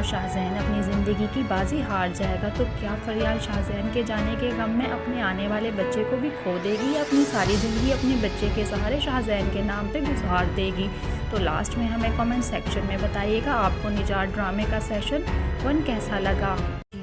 और शाहज़ैन अपनी ज़िंदगी की बाजी हार जाएगा। तो क्या फरियाल शाहज़ैन के जाने के गम में अपने आने वाले बच्चे को भी खो देगी या अपनी सारी ज़िंदगी अपने बच्चे के सहारे शाहज़ैन के नाम पे गुजार देगी? तो लास्ट में हमें कमेंट सेक्शन में बताइएगा आपको निजात ड्रामे का सेशन 1 कैसा लगा।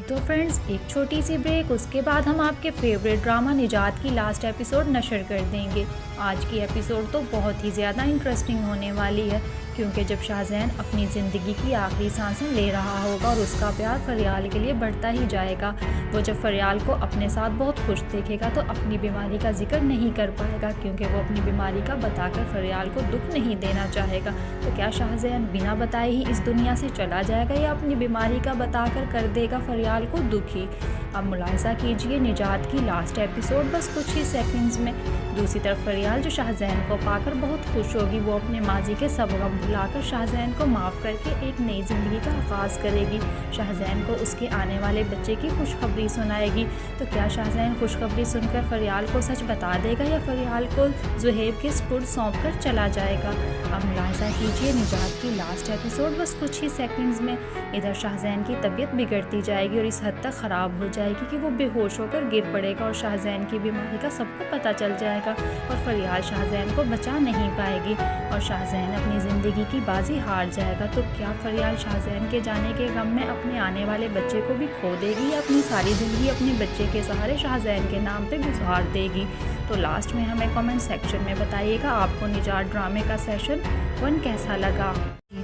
तो फ्रेंड्स, एक छोटी सी ब्रेक, उसके बाद हम आपके फेवरेट ड्रामा निजात की लास्ट एपिसोड नशर कर देंगे। आज की एपिसोड तो बहुत ही ज़्यादा इंटरेस्टिंग होने वाली है, क्योंकि जब शाहज़ैन अपनी ज़िंदगी की आखिरी सांसें ले रहा होगा और उसका प्यार फरियाल के लिए बढ़ता ही जाएगा। वो जब फरियाल को अपने साथ बहुत खुश देखेगा तो अपनी बीमारी का जिक्र नहीं कर पाएगा, क्योंकि वो अपनी बीमारी का बताकर फरियाल को दुख नहीं देना चाहेगा। तो क्या शाहज़ैन बिना बताए ही इस दुनिया से चला जाएगा या अपनी बीमारी का बताकर कर देगा फरियाल को दुखी? अब मुलाहिज़ा कीजिए निजात की लास्ट एपिसोड बस कुछ ही सेकंड्स में। दूसरी तरफ फरियाल जो शाहज़ैन को पाकर बहुत खुश होगी, वो अपने माजी के सब गम भुलाकर शाहज़ैन को माफ़ करके एक नई ज़िंदगी का आगाज़ करेगी। शाहज़ैन को उसके आने वाले बच्चे की खुशखबरी सुनाएगी। तो क्या शाहज़ैन खुशखबरी सुनकर फरियाल को सच बता देगा या फरियाल को ज़ुहैब के स्पुर्द सौंप कर चला जाएगा? अब मुलाहिज़ा कीजिए निजात की लास्ट एपिसोड बस कुछ ही सेकंड्स में। इधर शाहज़ैन की तबीयत बिगड़ती जाएगी और इस हद तक ख़राब हो जाएगी कि वो बेहोश होकर गिर पड़ेगा और शाहज़ैन की बीमारी का सबको पता चल जाएगा और फरियाल शाहज़ैन को बचा नहीं पाएगी और शाहज़ैन अपनी ज़िंदगी की बाजी हार जाएगा। तो क्या फरियाल शाहज़ैन के जाने के गम में अपने आने वाले बच्चे को भी खो देगी या अपनी सारी ज़िंदगी अपने बच्चे के सहारे शाहज़ैन के नाम पे गुजार देगी? तो लास्ट में हमें कमेंट सेक्शन में बताइएगा आपको निजात ड्रामे का सेशन 1 कैसा लगा।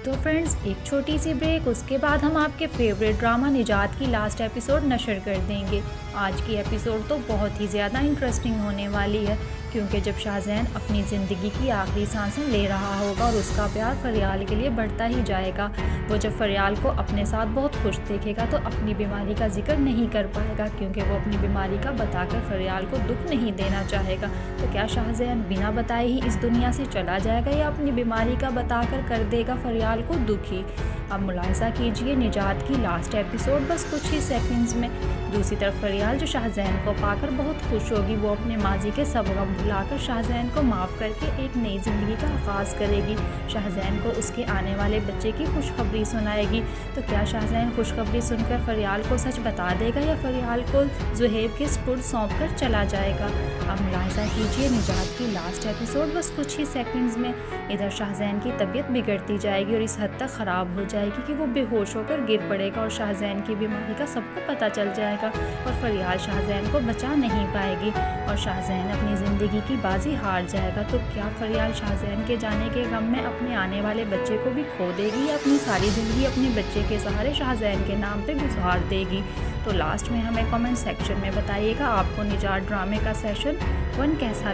तो फ्रेंड्स, एक छोटी सी ब्रेक, उसके बाद हम आपके फेवरेट ड्रामा निजात की लास्ट एपिसोड नशर कर देंगे। आज की एपिसोड तो बहुत ही ज़्यादा इंटरेस्टिंग होने वाली है, क्योंकि जब शाहज़ैन अपनी ज़िंदगी की आखिरी सांसें ले रहा होगा और उसका प्यार फरियाल के लिए बढ़ता ही जाएगा। वो जब फरियाल को अपने साथ बहुत खुश देखेगा तो अपनी बीमारी का जिक्र नहीं कर पाएगा, क्योंकि वो अपनी बीमारी का बताकर फरियाल को दुख नहीं देना चाहेगा। तो क्या शाहज़ैन बिना बताए ही इस दुनिया से चला जाएगा या अपनी बीमारी का बताकर कर देगा फरियाल को दुखी? अब मुलाहिज़ा कीजिए निजात की लास्ट एपिसोड बस कुछ ही सेकंड्स में। दूसरी तरफ फरियाल जो शाहज़ैन को पाकर बहुत खुश होगी, वो अपने माजी के सब गम भुलाकर शाहज़ैन को माफ़ करके एक नई ज़िंदगी का आगाज़ करेगी। शाहज़ैन को उसके आने वाले बच्चे की खुशखबरी सुनाएगी। तो क्या शाहज़ैन खुशखबरी सुनकर फरियाल को सच बता देगा या फरियाल को ज़ुहैब के स्पुर्द सौंप कर चला जाएगा? अब मुलाहिज़ा कीजिए निजात की लास्ट एपिसोड बस कुछ ही सेकंड्स में। इधर शाहज़ैन की तबीयत बिगड़ती जाएगी और इस हद तक ख़राब हो जाएगी कि वो बेहोश होकर गिर पड़ेगा और शाहज़ैन की बीमारी का सबको पता चल जाएगा और फरियाल शाहज़ैन को बचा नहीं पाएगी और शाहज़ैन अपनी ज़िंदगी की बाजी हार जाएगा। तो क्या फरियाल शाहज़ैन के जाने के गम में अपने आने वाले बच्चे को भी खो देगी या अपनी सारी ज़िंदगी अपने बच्चे के सहारे शाहज़ैन के नाम पे गुजार देगी? तो लास्ट में हमें कमेंट सेक्शन में बताइएगा आपको निजात ड्रामे का सेशन 1 कैसा।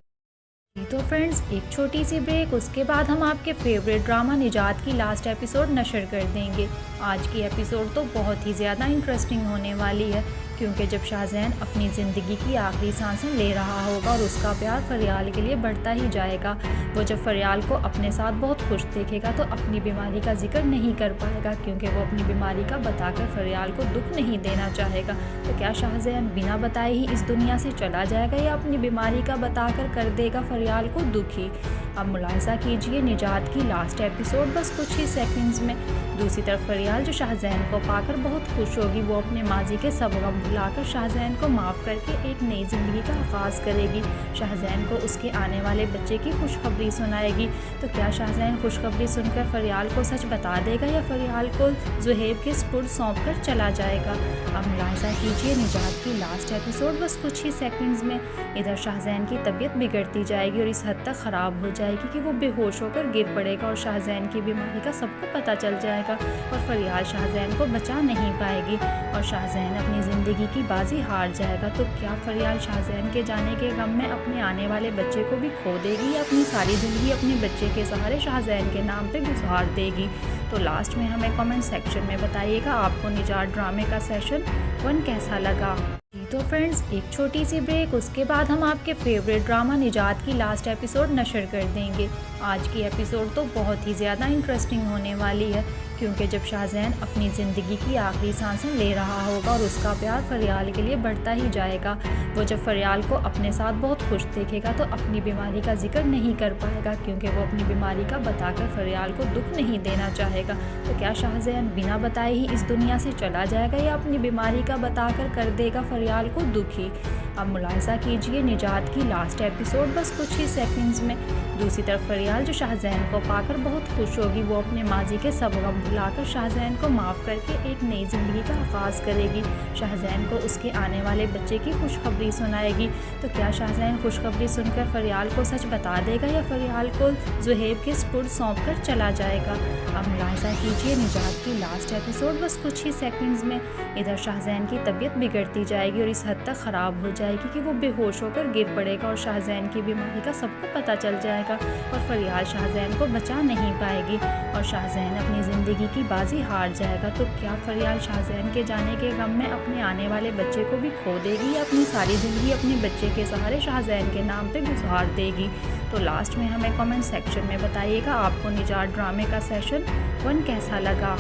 तो फ्रेंड्स, एक छोटी सी ब्रेक, उसके बाद हम आपके फेवरेट ड्रामा निजात की लास्ट एपिसोड नशर कर देंगे। आज की एपिसोड तो बहुत ही ज़्यादा इंटरेस्टिंग होने वाली है, क्योंकि जब शाहज़ैन अपनी ज़िंदगी की आखिरी सांसें ले रहा होगा और उसका प्यार फरियाल के लिए बढ़ता ही जाएगा। वो जब फरियाल को अपने साथ बहुत खुश देखेगा तो अपनी बीमारी का जिक्र नहीं कर पाएगा, क्योंकि वो अपनी बीमारी का बताकर फरियाल को दुख नहीं देना चाहेगा। तो क्या शाहज़ैन बिना बताए ही इस दुनिया से चला जाएगा या अपनी बीमारी का बताकर कर देगा फरियाल को दुखी? अब मुलाहिज़ा कीजिए निजात की लास्ट एपिसोड बस कुछ ही सेकंड्स में। दूसरी तरफ फरियाल जो शाहज़ैन को पाकर बहुत खुश होगी, वो अपने माजी के सब गम भुलाकर शाहज़ैन को माफ़ करके एक नई ज़िंदगी का आगाज़ करेगी। शाहज़ैन को उसके आने वाले बच्चे की खुशखबरी सुनाएगी। तो क्या शाहज़ैन खुशखबरी सुनकर फरियाल को सच बता देगा या फरियाल को ज़ुहैब के स्पुर्द सौंप कर चला जाएगा? अब मुलाहिज़ा कीजिए निजात की लास्ट एपिसोड बस कुछ ही सेकंड्स में। इधर शाहज़ैन की तबीयत बिगड़ती जाएगी और इस हद तक ख़राब हो जाएगी कि वो बेहोश होकर गिर पड़ेगा और शाहज़ैन की बीमारी का सबको पता चल जाएगा और फरियाल शाहज़ैन को बचा नहीं पाएगी और शाहज़ैन अपनी ज़िंदगी की बाजी हार जाएगा। तो क्या फरियाल शाहज़ैन के जाने के गम में अपने आने वाले बच्चे को भी खो देगी या अपनी सारी ज़िंदगी अपने बच्चे के सहारे शाहज़ैन के नाम पे गुजार देगी? तो लास्ट में हमें कमेंट सेक्शन में बताइएगा आपको निजात ड्रामे का सेशन 1 कैसा लगा। जी तो फ्रेंड्स, एक छोटी सी ब्रेक, उसके बाद हम आपके फेवरेट ड्रामा निजात की लास्ट एपिसोड नशर कर देंगे। आज की एपिसोड तो बहुत ही ज़्यादा इंटरेस्टिंग होने वाली है, क्योंकि जब शाहज़ैन अपनी ज़िंदगी की आखिरी सांसें ले रहा होगा और उसका प्यार फरियाल के लिए बढ़ता ही जाएगा। वो जब फरियाल को अपने साथ बहुत खुश देखेगा तो अपनी बीमारी का जिक्र नहीं कर पाएगा, क्योंकि वो अपनी बीमारी का बताकर फरियाल को दुख नहीं देना चाहेगा। तो क्या शाहज़ैन बिना बताए ही इस दुनिया से चला जाएगा या अपनी बीमारी का बताकर कर देगा फरियाल को दुखी? अब मुलाहिज़ा कीजिए निजात की लास्ट एपिसोड बस कुछ ही सेकंड्स में। दूसरी तरफ फरियाल जो शाहज़ैन को पाकर बहुत खुश होगी, वो अपने माजी के सब गम भुलाकर शाहज़ैन को माफ़ करके एक नई ज़िंदगी का आगाज़ करेगी। शाहज़ैन को उसके आने वाले बच्चे की खुशखबरी सुनाएगी। तो क्या शाहज़ैन खुशखबरी सुनकर फरियाल को सच बता देगा या फरियाल को ज़ुहैब के स्पुर्द सौंप कर चला जाएगा? अब मुलाहिज़ा कीजिए निजात की लास्ट एपिसोड बस कुछ ही सेकंड्स में। इधर शाहज़ैन की तबीयत बिगड़ती जाएगी और इस हद तक ख़राब हो जाएगी कि वो बेहोश होकर गिर पड़ेगा और शाहज़ैन की बीमारी का सबको पता चल जाएगा और फरियाल शाहज़ैन को बचा नहीं पाएगी और शाहज़ैन अपनी ज़िंदगी की बाजी हार जाएगा। तो क्या फरियाल शाहज़ैन के जाने के गम में अपने आने वाले बच्चे को भी खो देगी या अपनी सारी ज़िंदगी अपने बच्चे के सहारे शाहज़ैन के नाम पे गुजार देगी? तो लास्ट में हमें कमेंट सेक्शन में बताइएगा आपको निजात ड्रामे का सेशन 1 कैसा लगा।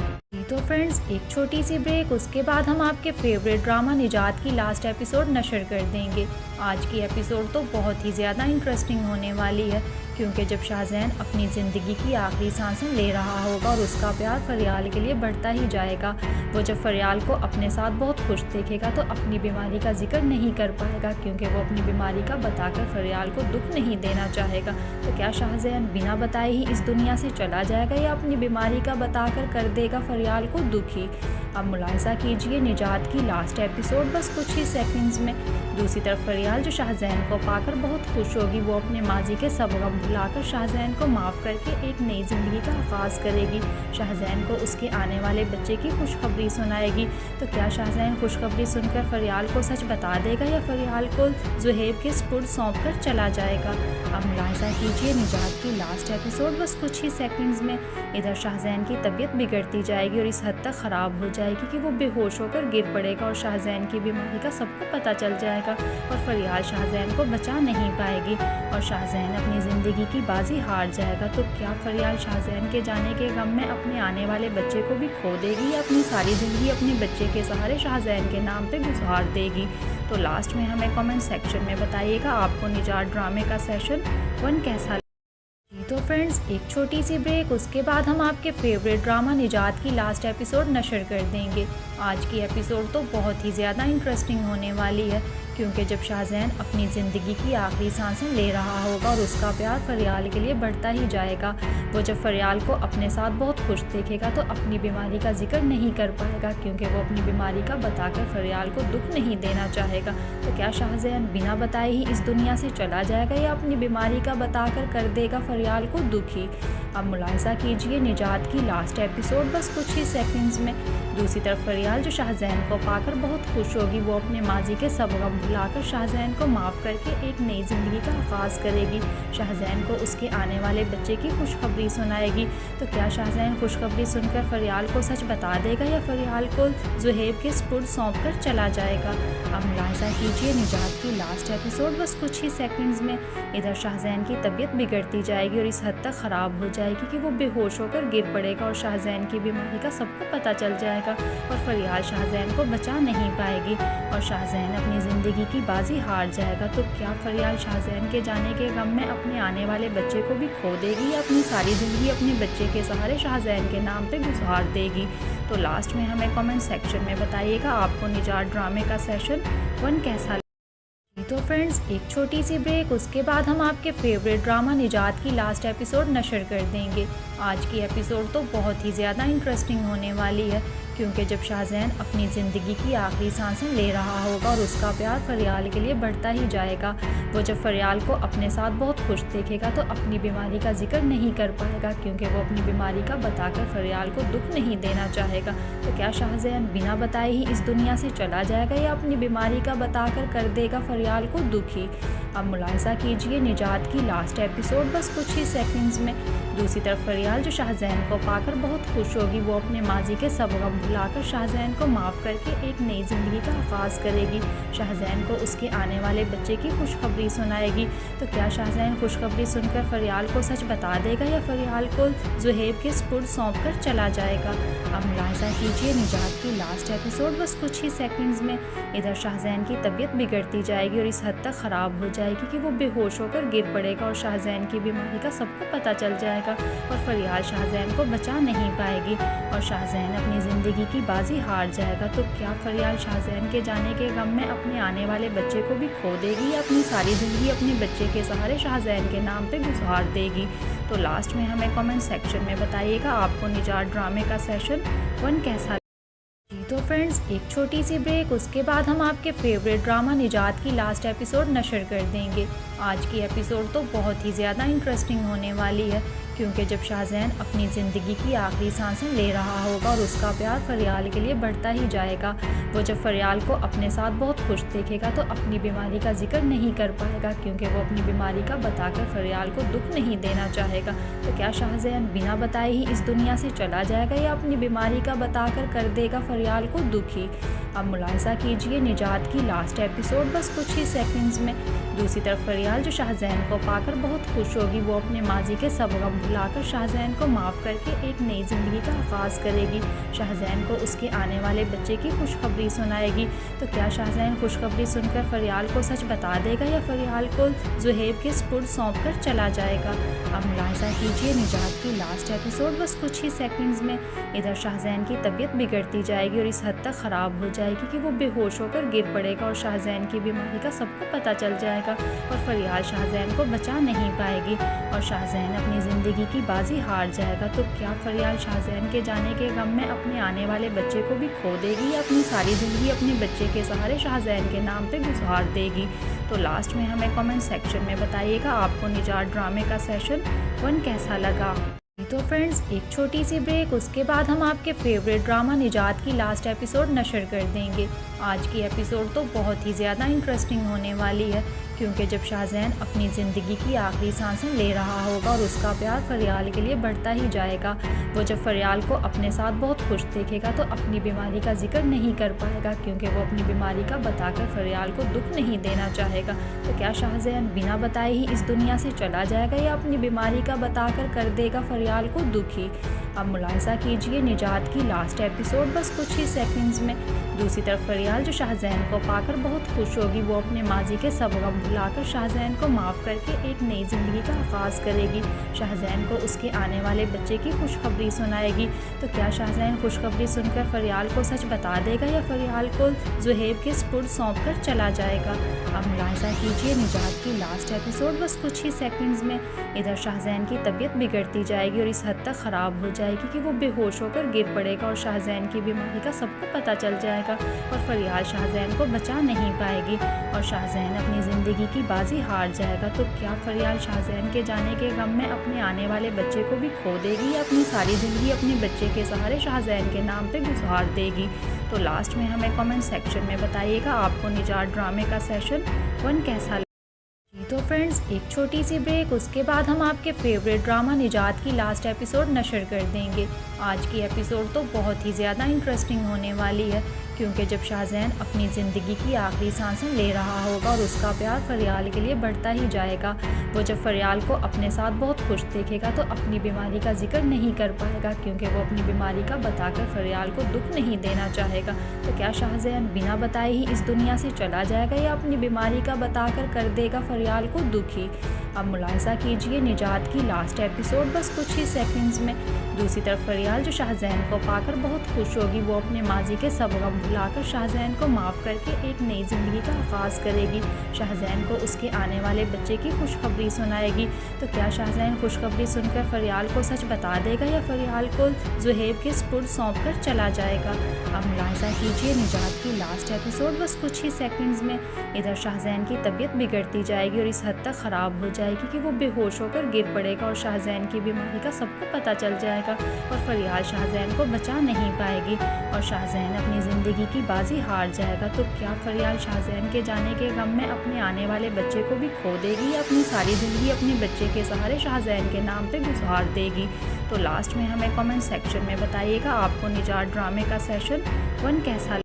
तो फ्रेंड्स, एक छोटी सी ब्रेक, उसके बाद हम आपके फेवरेट ड्रामा निजात की लास्ट एपिसोड नशर कर देंगे। आज की एपिसोड तो बहुत ही ज़्यादा इंटरेस्टिंग होने वाली है, क्योंकि जब शाहज़ैन अपनी ज़िंदगी की आखिरी सांसें ले रहा होगा और उसका प्यार फरियाल के लिए बढ़ता ही जाएगा। वो जब फरियाल को अपने साथ बहुत खुश देखेगा तो अपनी बीमारी का जिक्र नहीं कर पाएगा, क्योंकि वो अपनी बीमारी का बताकर फरियाल को दुख नहीं देना चाहेगा। तो क्या शाहज़ैन बिना बताए ही इस दुनिया से चला जाएगा या अपनी बीमारी का बताकर कर देगा फरियाल को दुखी? अब मुलाहिज़ा कीजिए निजात की लास्ट एपिसोड बस कुछ ही सेकंड्स में। दूसरी तरफ फरियाल जो शाहज़ैन को पाकर बहुत खुश होगी, वो अपने माजी के सब गम भुलाकर शाहज़ैन को माफ़ करके एक नई ज़िंदगी का आगाज़ करेगी। शाहज़ैन को उसके आने वाले बच्चे की खुशखबरी सुनाएगी। तो क्या शाहज़ैन खुशखबरी सुनकर फरियाल को सच बता देगा या फरियाल को ज़ुहैब के स्पुर्द सौंप कर चला जाएगा? अब मुलाहिज़ा कीजिए निजात की लास्ट एपिसोड बस कुछ ही सेकंड्स में। इधर शाहज़ैन की तबीयत बिगड़ती जाएगी और इस हद तक ख़राब हो जाएगी कि वो बेहोश होकर गिर पड़ेगा और शाहज़ैन की बीमारी का सबको पता चल जाएगा और फरियाल शाहज़ैन को बचा नहीं पाएगी और शाहज़ैन अपनी ज़िंदगी की बाजी हार जाएगा। तो क्या फरियाल शाहज़ैन के जाने के गम में अपने आने वाले बच्चे को भी खो देगी या अपनी सारी ज़िंदगी अपने बच्चे के सहारे शाहज़ैन के नाम पे गुजार देगी? तो लास्ट में हमें कमेंट सेक्शन में बताइएगा आपको निजात ड्रामे का सेशन 1 कैसा। तो फ्रेंड्स, एक छोटी सी ब्रेक, उसके बाद हम आपके फेवरेट ड्रामा निजात की लास्ट एपिसोड नशर कर देंगे। आज की एपिसोड तो बहुत ही ज़्यादा इंटरेस्टिंग होने वाली है, क्योंकि जब शाहज़ैन अपनी ज़िंदगी की आखिरी सांसें ले रहा होगा और उसका प्यार फरियाल के लिए बढ़ता ही जाएगा। वो जब फरियाल को अपने साथ बहुत खुश देखेगा तो अपनी बीमारी का जिक्र नहीं कर पाएगा, क्योंकि वो अपनी बीमारी का बताकर फरियाल को दुख नहीं देना चाहेगा। तो क्या शाहज़ैन बिना बताए ही इस दुनिया से चला जाएगा या अपनी बीमारी का बताकर कर देगा फरियाल को दुखी? अब मुलाहिज़ा कीजिए निजात की लास्ट एपिसोड बस कुछ ही सेकंड्स में। दूसरी तरफ फरियाल जो शाहज़ैन को पाकर बहुत खुश होगी, वो अपने माजी के सब गम भुलाकर शाहज़ैन को माफ़ करके एक नई ज़िंदगी का आगाज़ करेगी। शाहज़ैन को उसके आने वाले बच्चे की खुशखबरी सुनाएगी। तो क्या शाहज़ैन खुशखबरी सुनकर फरियाल को सच बता देगा या फरियाल को ज़ुहैब के स्पुर्द सौंप कर चला जाएगा? अब मुलाहिज़ा कीजिए निजात की लास्ट एपिसोड बस कुछ ही सेकंड्स में। इधर शाहज़ैन की तबीयत बिगड़ती जाएगी और इस हद तक ख़राब हो जाएगी कि वो बेहोश होकर गिर पड़ेगा और शाहज़ैन की बीमारी का सबको पता चल जाएगा और फरियाल शाहज़ैन को बचा नहीं पाएगी और शाहज़ैन अपनी ज़िंदगी की बाजी हार जाएगा। तो क्या फरियाल शाहज़ैन के जाने के गम में अपने आने वाले बच्चे को भी खो देगी या अपनी सारी ज़िंदगी अपने बच्चे के सहारे शाहज़ैन के नाम पे गुजार देगी? तो लास्ट में हमें कमेंट सेक्शन में बताइएगा आपको निजात ड्रामे का सेशन 1 कैसा। तो फ्रेंड्स, एक छोटी सी ब्रेक, उसके बाद हम आपके फेवरेट ड्रामा निजात की लास्ट एपिसोड नशर कर देंगे। आज की एपिसोड तो बहुत ही ज़्यादा इंटरेस्टिंग होने वाली है, क्योंकि जब शाहज़ैन अपनी ज़िंदगी की आखिरी सांसें ले रहा होगा और उसका प्यार फरियाल के लिए बढ़ता ही जाएगा। वो जब फरियाल को अपने साथ बहुत खुश देखेगा तो अपनी बीमारी का जिक्र नहीं कर पाएगा, क्योंकि वो अपनी बीमारी का बताकर फरियाल को दुख नहीं देना चाहेगा। तो क्या शाहज़ैन बिना बताए ही इस दुनिया से चला जाएगा या अपनी बीमारी का बताकर कर देगा फरियाल को दुखी? अब मुलाहिज़ा कीजिए निजात की लास्ट एपिसोड बस कुछ ही सेकंड्स में। दूसरी तरफ फरियाल जो शाहज़ैन को पाकर बहुत खुश होगी, वो अपने माजी के सब गम भुलाकर शाहज़ैन को माफ़ करके एक नई ज़िंदगी का आगाज़ करेगी। शाहज़ैन को उसके आने वाले बच्चे की खुशखबरी सुनाएगी। तो क्या शाहज़ैन खुशखबरी सुनकर फरियाल को सच बता देगा या फरियाल को ज़ुहैब के सुपुर्द सौंप कर चला जाएगा? अब मुलाहिज़ा कीजिए निजात की लास्ट एपिसोड बस कुछ ही सेकंड्स में। इधर शाहज़ैन की तबीयत बिगड़ती जाएगी और इस हद तक ख़राब हो जाएगी कि वो बेहोश होकर गिर पड़ेगा और शाहज़ैन की बीमारी का सबको पता चल जाएगा और फरियाल शाहज़ैन को बचा नहीं पाएगी और शाहज़ैन अपनी ज़िंदगी की बाजी हार जाएगा। तो क्या फरियाल शाहज़ैन के जाने के गम में अपने आने वाले बच्चे को भी खो देगी या अपनी सारी ज़िंदगी अपने बच्चे के सहारे शाहज़ैन के नाम पे गुज़ार देगी? तो लास्ट में हमें कमेंट सेक्शन में बताइएगा आपको निजात ड्रामे का सेशन 1 कैसा। तो फ्रेंड्स, एक छोटी सी ब्रेक, उसके बाद हम आपके फेवरेट ड्रामा निजात की लास्ट एपिसोड नशर कर देंगे। आज की एपिसोड तो बहुत ही ज़्यादा इंटरेस्टिंग होने वाली है क्योंकि जब शाहज़ैन अपनी ज़िंदगी की आखिरी सांसें ले रहा होगा और उसका प्यार फरियाल के लिए बढ़ता ही जाएगा, वो जब फरियाल को अपने साथ बहुत खुश देखेगा तो अपनी बीमारी का जिक्र नहीं कर पाएगा क्योंकि वो अपनी बीमारी का बताकर फरियाल को दुख नहीं देना चाहेगा। तो क्या शाहज़ैन बिना बताए ही इस दुनिया से चला जाएगा या अपनी बीमारी का बताकर कर देगा फरियाल को दुखी? अब मुलाहिज़ा कीजिए निजात की लास्ट एपिसोड बस कुछ ही सेकंड्स में। दूसरी तरफ फरियाल जो शाहज़ैन को पाकर बहुत खुश होगी, वो अपने माजी के सब गम भुलाकर शाहज़ैन को माफ़ करके एक नई ज़िंदगी का आगाज़ करेगी। शाहज़ैन को उसके आने वाले बच्चे की खुशखबरी सुनाएगी। तो क्या शाहज़ैन खुशखबरी सुनकर फरियाल को सच बता देगा या फरियाल को ज़ुहैब के सुपुर्द सौंप कर चला जाएगा? अब मुलाहिज़ा कीजिए निजात की लास्ट एपिसोड बस कुछ ही सेकंड्स में। इधर शाहज़ैन की तबीयत बिगड़ती जाएगी और इस हद तक ख़राब हो जाएगी कि वो बेहोश होकर गिर पड़ेगा और शाहज़ैन की बीमारी का सबको पता चल जाएगा और फरियाल शाहज़ैन को बचा नहीं पाएगी और शाहज़ैन अपनी ज़िंदगी की बाजी हार जाएगा। तो क्या फरियाल शाहज़ैन के जाने के गम में अपने आने वाले बच्चे को भी खो देगी या अपनी सारी ज़िंदगी अपने बच्चे के सहारे शाहज़ैन के नाम पे गुज़ार देगी? तो लास्ट में हमें कमेंट सेक्शन में बताइएगा आपको निजात ड्रामे का सेशन 1 कैसा लगा। तो फ्रेंड्स, एक छोटी सी ब्रेक, उसके बाद हम आपके फेवरेट ड्रामा निजात की लास्ट एपिसोड नशर कर देंगे। आज की एपिसोड तो बहुत ही ज़्यादा इंटरेस्टिंग होने वाली है क्योंकि जब शाहज़ैन अपनी ज़िंदगी की आखिरी सांसें ले रहा होगा और उसका प्यार फरियाल के लिए बढ़ता ही जाएगा, वो जब फरियाल को अपने साथ बहुत खुश देखेगा तो अपनी बीमारी का जिक्र नहीं कर पाएगा क्योंकि वो अपनी बीमारी का बताकर फरियाल को दुख नहीं देना चाहेगा। तो क्या शाहज़ैन बिना बताए ही इस दुनिया से चला जाएगा या अपनी बीमारी का बताकर कर देगा फरियाल को दुखी? अब मुलाहिज़ा कीजिए निजात की लास्ट एपिसोड बस कुछ ही सेकंड्स में। दूसरी तरफ फरियाल जो शाहज़ैन को पाकर बहुत खुश होगी, वो अपने माजी के सब गम भुलाकर शाहज़ैन को माफ़ करके एक नई ज़िंदगी का आगाज़ करेगी। शाहज़ैन को उसके आने वाले बच्चे की खुशखबरी सुनाएगी। तो क्या शाहज़ैन खुशखबरी सुनकर फरियाल को सच बता देगा या फरियाल को ज़ुहैब के सुपुर्द सौंप कर चला जाएगा? अब मुलाहिज़ा कीजिए निजात की लास्ट एपिसोड बस कुछ ही सेकंड्स में। इधर शाहज़ैन की तबीयत बिगड़ती जाएगी और इस हद तक ख़राब हो जाएगी कि वो बेहोश होकर गिर पड़ेगा और शाहज़ैन की बीमारी का सबको पता चल जाएगा और फरियाल शाहज़ैन को बचा नहीं पाएगी और शाहज़ैन अपनी ज़िंदगी की बाजी हार जाएगा। तो क्या फरियाल शाहज़ैन के जाने के गम में अपने आने वाले बच्चे को भी खो देगी या अपनी सारी ज़िंदगी अपने बच्चे के सहारे शाहज़ैन के नाम पे गुज़ार देगी? तो लास्ट में हमें कमेंट सेक्शन में बताइएगा आपको निजात ड्रामे का सेशन 1 कैसा लगा। तो फ्रेंड्स, एक छोटी सी ब्रेक, उसके बाद हम आपके फेवरेट ड्रामा निजात की लास्ट एपिसोड नशर कर देंगे। आज की एपिसोड तो बहुत ही ज़्यादा इंटरेस्टिंग होने वाली है क्योंकि जब शाहज़ैन अपनी ज़िंदगी की आखिरी सांसें ले रहा होगा और उसका प्यार फरियाल के लिए बढ़ता ही जाएगा, वो जब फरियाल को अपने साथ बहुत खुश देखेगा तो अपनी बीमारी का जिक्र नहीं कर पाएगा क्योंकि वो अपनी बीमारी का बताकर फरियाल को दुख नहीं देना चाहेगा। तो क्या शाहज़ैन बिना बताए ही इस दुनिया से चला जाएगा या अपनी बीमारी का बताकर कर देगा फरियाल को दुखी? अब मुलाहिज़ा कीजिए निजात की लास्ट एपिसोड बस कुछ ही सेकंड्स में। दूसरी तरफ फरियाल जो शाहज़ैन को पाकर बहुत खुश होगी, वो अपने माजी के सब गम भुलाकर शाहज़ैन को माफ़ करके एक नई ज़िंदगी का आगाज़ करेगी। शाहज़ैन को उसके आने वाले बच्चे की खुशखबरी सुनाएगी। तो क्या शाहज़ैन खुशखबरी सुनकर फरियाल को सच बता देगा या फरियाल को ज़ुहैब के सुपुर्द सौंप कर चला जाएगा? अब मुलाहिज़ा कीजिए निजात की लास्ट एपिसोड बस कुछ ही सेकंड्स में। इधर शाहज़ैन की तबीयत बिगड़ती जाएगी और इस हद तक ख़राब हो जाएगी कि वो बेहोश होकर गिर पड़ेगा और शाहज़ैन की बीमारी का सबको पता चल जाएगा जाएगा और फरियाल शाहज़ैन को बचा नहीं पाएगी और शाहज़ैन अपनी ज़िंदगी की बाजी हार जाएगा। तो क्या फरियाल शाहज़ैन के जाने के गम में अपने आने वाले बच्चे को भी खो देगी या अपनी सारी ज़िंदगी अपने बच्चे के सहारे शाहज़ैन के नाम पे गुज़ार देगी? तो लास्ट में हमें कमेंट सेक्शन में बताइएगा आपको निजात ड्रामे का सेशन 1 कैसा लगा।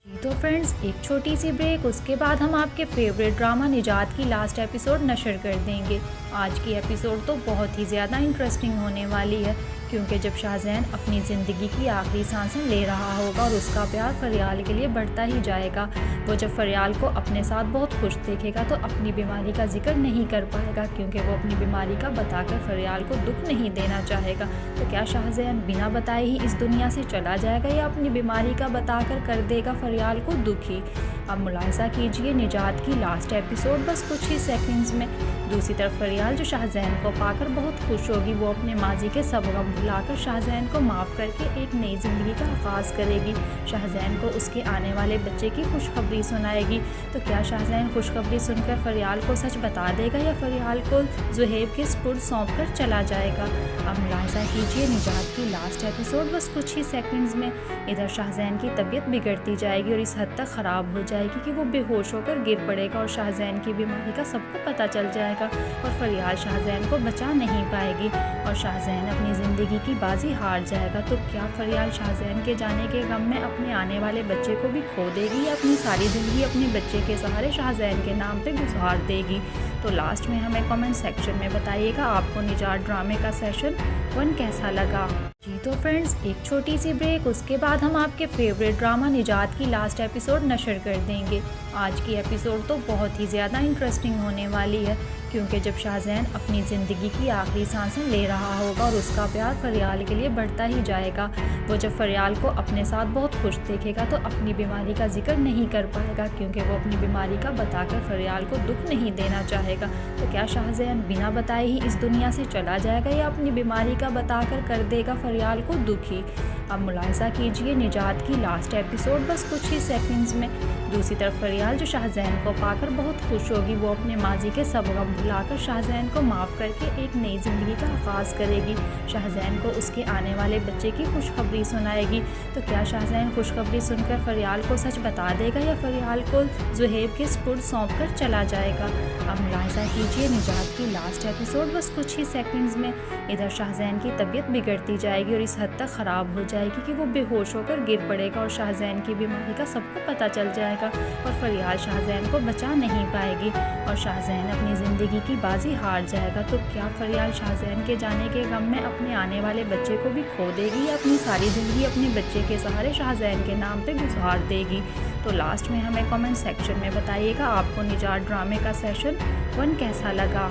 तो फ्रेंड्स, एक छोटी सी ब्रेक, उसके बाद हम आपके फेवरेट ड्रामा निजात की लास्ट एपिसोड नशर कर देंगे। आज की एपिसोड तो बहुत ही ज़्यादा इंटरेस्टिंग होने वाली है, क्योंकि जब शाहज़ैन अपनी ज़िंदगी की आखिरी सांसें ले रहा होगा और उसका प्यार फरियाल के लिए बढ़ता ही जाएगा। वो जब फरियाल को अपने साथ बहुत खुश देखेगा तो अपनी बीमारी का जिक्र नहीं कर पाएगा, क्योंकि वो अपनी बीमारी का बताकर फरियाल को दुख नहीं देना चाहेगा। तो क्या शाहज़ैन बिना बताए ही इस दुनिया से चला जाएगा या अपनी बीमारी का बताकर कर देगा फरियाल को दुखी? अब मुलाहिज़ा कीजिए निजात की लास्ट एपिसोड बस कुछ ही सेकंड्स में। दूसरी तरफ फरियाल जो शाहज़ैन को पाकर बहुत खुश होगी, वो अपने माजी के सब गम भुलाकर शाहज़ैन को माफ़ करके एक नई ज़िंदगी का आगाज़ करेगी। शाहज़ैन को उसके आने वाले बच्चे की खुशखबरी सुनाएगी। तो क्या शाहज़ैन खुशखबरी सुनकर फरियाल को सच बता देगा या फरियाल को ज़ुहैब के स्पुर्द सौंप कर चला जाएगा? अब मुलाहिज़ा कीजिए निजात की लास्ट एपिसोड बस कुछ ही सेकंड्स में। इधर शाहज़ैन की तबीयत बिगड़ती जाएगी और इस हद तक ख़राब हो जाएगी कि वो बेहोश होकर गिर पड़ेगा और शाहज़ैन की बीमारी का सबको पता चल जाएगा और फरियाल शाहज़ैन को बचा नहीं पाएगी और शाहज़ैन अपनी ज़िंदगी की बाजी हार जाएगा। तो क्या फरियाल शाहज़ैन के जाने के गम में अपने आने वाले बच्चे को भी खो देगी या अपनी सारी ज़िंदगी अपने बच्चे के सहारे शाहज़ैन के नाम पे गुज़ार देगी? तो लास्ट में हमें कमेंट सेक्शन में बताइएगा आपको निजात ड्रामे का सेशन 1 कैसा लगा। जी तो फ्रेंड्स, एक छोटी सी ब्रेक, उसके बाद हम आपके फेवरेट ड्रामा निजात की लास्ट एपिसोड नशर कर देंगे। आज की एपिसोड तो बहुत ही ज़्यादा इंटरेस्टिंग होने वाली है, क्योंकि जब शाहज़ैन अपनी ज़िंदगी की आखिरी सांसें ले रहा होगा और उसका प्यार फरियाल के लिए बढ़ता ही जाएगा। वो जब फरियाल को अपने साथ बहुत खुश देखेगा तो अपनी बीमारी का जिक्र नहीं कर पाएगा, क्योंकि वो अपनी बीमारी का बताकर फरियाल को दुख नहीं देना चाहेगा। तो क्या शाहज़ैन बिना बताए ही इस दुनिया से चला जाएगा या अपनी बीमारी का बताकर कर देगा फरियाल को दुखी? अब मुलाहिज़ा कीजिए निजात की लास्ट एपिसोड बस कुछ ही सेकंड्स में। दूसरी तरफ फरियाल जो शाहज़ैन को पाकर बहुत खुश होगी, वो अपने माजी के सब गम भुलाकर शाहज़ैन को माफ़ करके एक नई ज़िंदगी का आगाज़ करेगी। शाहज़ैन को उसके आने वाले बच्चे की खुशखबरी सुनाएगी। तो क्या शाहज़ैन खुशखबरी सुनकर फरियाल को सच बता देगा या फरियाल को ज़ुहैब के स्पुर्द सौंप कर चला जाएगा? अब मुलाहिज़ा कीजिए निजात की लास्ट एपिसोड बस कुछ ही सेकंड्स में। इधर शाहज़ैन की तबीयत बिगड़ती जाएगी और इस हद तक ख़राब हो जाएगी कि वो बेहोश होकर गिर पड़ेगा और शाहज़ैन की बीमारी का सबको पता चल जाएगा और फरियाल शाहज़ैन को बचा नहीं पाएगी और शाहज़ैन अपनी ज़िंदगी की बाजी हार जाएगा। तो क्या फरियाल शाहज़ैन के जाने के गम में अपने आने वाले बच्चे को भी खो देगी या अपनी सारी ज़िंदगी अपने बच्चे के सहारे शाहज़ैन के नाम पे गुज़ार देगी? तो लास्ट में हमें कमेंट सेक्शन में बताइएगा आपको निजात ड्रामे का सेशन 1 कैसा लगा।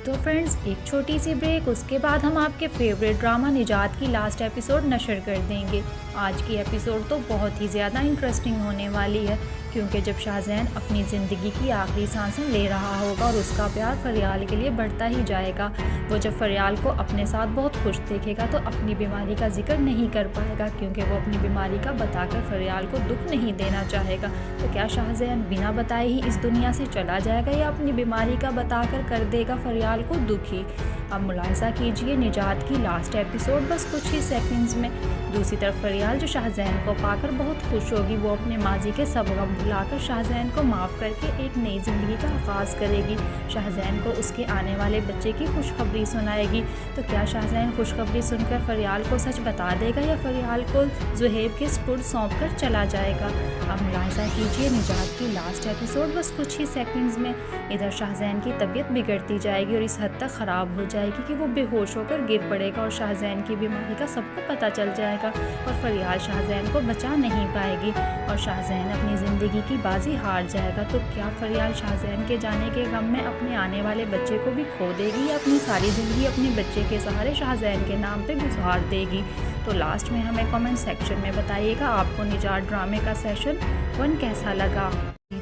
तो फ्रेंड्स, एक छोटी सी ब्रेक, उसके बाद हम आपके फेवरेट ड्रामा निजात की लास्ट एपिसोड नशर कर देंगे। आज की एपिसोड तो बहुत ही ज़्यादा इंटरेस्टिंग होने वाली है, क्योंकि जब शाहज़ैन अपनी ज़िंदगी की आखिरी सांसें ले रहा होगा और उसका प्यार फरियाल के लिए बढ़ता ही जाएगा। वो जब फरियाल को अपने साथ बहुत खुश देखेगा तो अपनी बीमारी का जिक्र नहीं कर पाएगा, क्योंकि वो अपनी बीमारी का बताकर फरियाल को दुख नहीं देना चाहेगा। तो क्या शाहज़ैन बिना बताए ही इस दुनिया से चला जाएगा या अपनी बीमारी का बताकर कर देगा फरियाल को दुखी? अब मुलाहिज़ा कीजिए निजात की लास्ट एपिसोड बस कुछ ही सेकंड्स में। दूसरी तरफ फरियाल जो शाहज़ैन को पाकर बहुत खुश होगी, वो अपने माजी के सब गम भुलाकर शाहज़ैन को माफ़ करके एक नई ज़िंदगी का आगाज़ करेगी। शाहज़ैन को उसके आने वाले बच्चे की खुशखबरी सुनाएगी। तो क्या शाहज़ैन खुशखबरी सुनकर फरियाल को सच बता देगा या फरियाल को ज़ुहैब के स्पुर्द सौंप कर चला जाएगा? अब मुलाहिज़ा कीजिए निजात की लास्ट एपिसोड बस कुछ ही सेकंड्स में। इधर शाहज़ैन की तबीयत बिगड़ती जाएगी और इस हद तक ख़राब हो जाएगी कि वो बेहोश होकर गिर पड़ेगा और शाहज़ैन की बीमारी का सबको पता चल जाएगा और फरियाल शाहज़ैन को बचा नहीं पाएगी और शाहज़ैन अपनी ज़िंदगी की बाजी हार जाएगा। तो क्या फरियाल शाहज़ैन के जाने के गम में अपने आने वाले बच्चे को भी खो देगी या अपनी सारी ज़िंदगी अपने बच्चे के सहारे शाहज़ैन के नाम पे गुज़ार देगी? तो लास्ट में हमें कमेंट सेक्शन में बताइएगा आपको निजात ड्रामे का सेशन 1 कैसा लगा।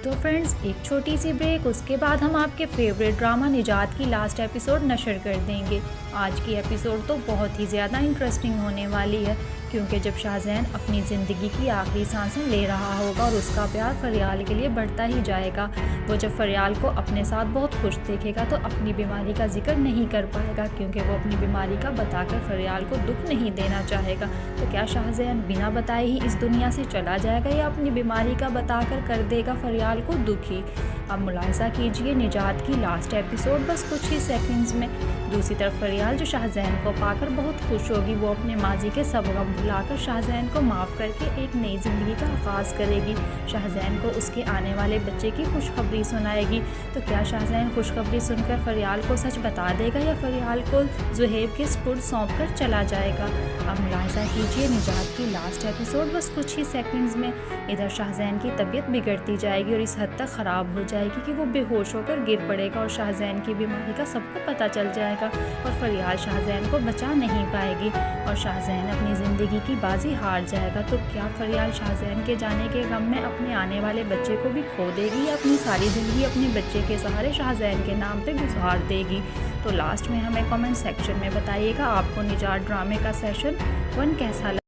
तो फ्रेंड्स, एक छोटी सी ब्रेक, उसके बाद हम आपके फेवरेट ड्रामा निजात की लास्ट एपिसोड नशर कर देंगे। आज की एपिसोड तो बहुत ही ज़्यादा इंटरेस्टिंग होने वाली है, क्योंकि जब शाहज़ैन अपनी ज़िंदगी की आखिरी सांसें ले रहा होगा और उसका प्यार फरियाल के लिए बढ़ता ही जाएगा, वो जब फरियाल को अपने साथ बहुत खुश देखेगा तो अपनी बीमारी का जिक्र नहीं कर पाएगा, क्योंकि वो अपनी बीमारी का बताकर फरियाल को दुख नहीं देना चाहेगा। तो क्या शाहज़ैन बिना बताए ही इस दुनिया से चला जाएगा या अपनी बीमारी का बताकर कर देगा फरियाल को दुखी? अब मुलाहिज़ा कीजिए निजात की लास्ट एपिसोड बस कुछ ही सेकंड्स में। दूसरी तरफ फरियाल जो शाहज़ैन को पाकर बहुत खुश होगी, वो अपने माजी के सब गम भुलाकर शाहज़ैन को माफ़ करके एक नई ज़िंदगी का आगाज़ करेगी। शाहज़ैन को उसके आने वाले बच्चे की खुशखबरी सुनाएगी। तो क्या शाहज़ैन खुशखबरी सुनकर फरियाल को सच बता देगा या फरियाल को ज़ुहैब के स्पुर्द सौंप कर चला जाएगा? अब मुलाहिज़ा कीजिए निजात की लास्ट एपिसोड बस कुछ ही सेकंड्स में। इधर शाहज़ैन की तबीयत बिगड़ती जाएगी और इस हद तक ख़राब हो जाएगी कि वो बेहोश होकर गिर पड़ेगा और शाहज़ैन की बीमारी का सबको पता चल जाएगा और फरियाल शाहज़ैन को बचा नहीं पाएगी और शाहज़ैन अपनी ज़िंदगी की बाजी हार जाएगा। तो क्या फरियाल शाहज़ैन के जाने के गम में अपने आने वाले बच्चे को भी खो देगी या अपनी सारी ज़िंदगी अपने बच्चे के सहारे शाहज़ैन के नाम पे गुज़ार देगी? तो लास्ट में हमें कमेंट सेक्शन में बताइएगा आपको निजात ड्रामे का सेशन 1 कैसा लगा।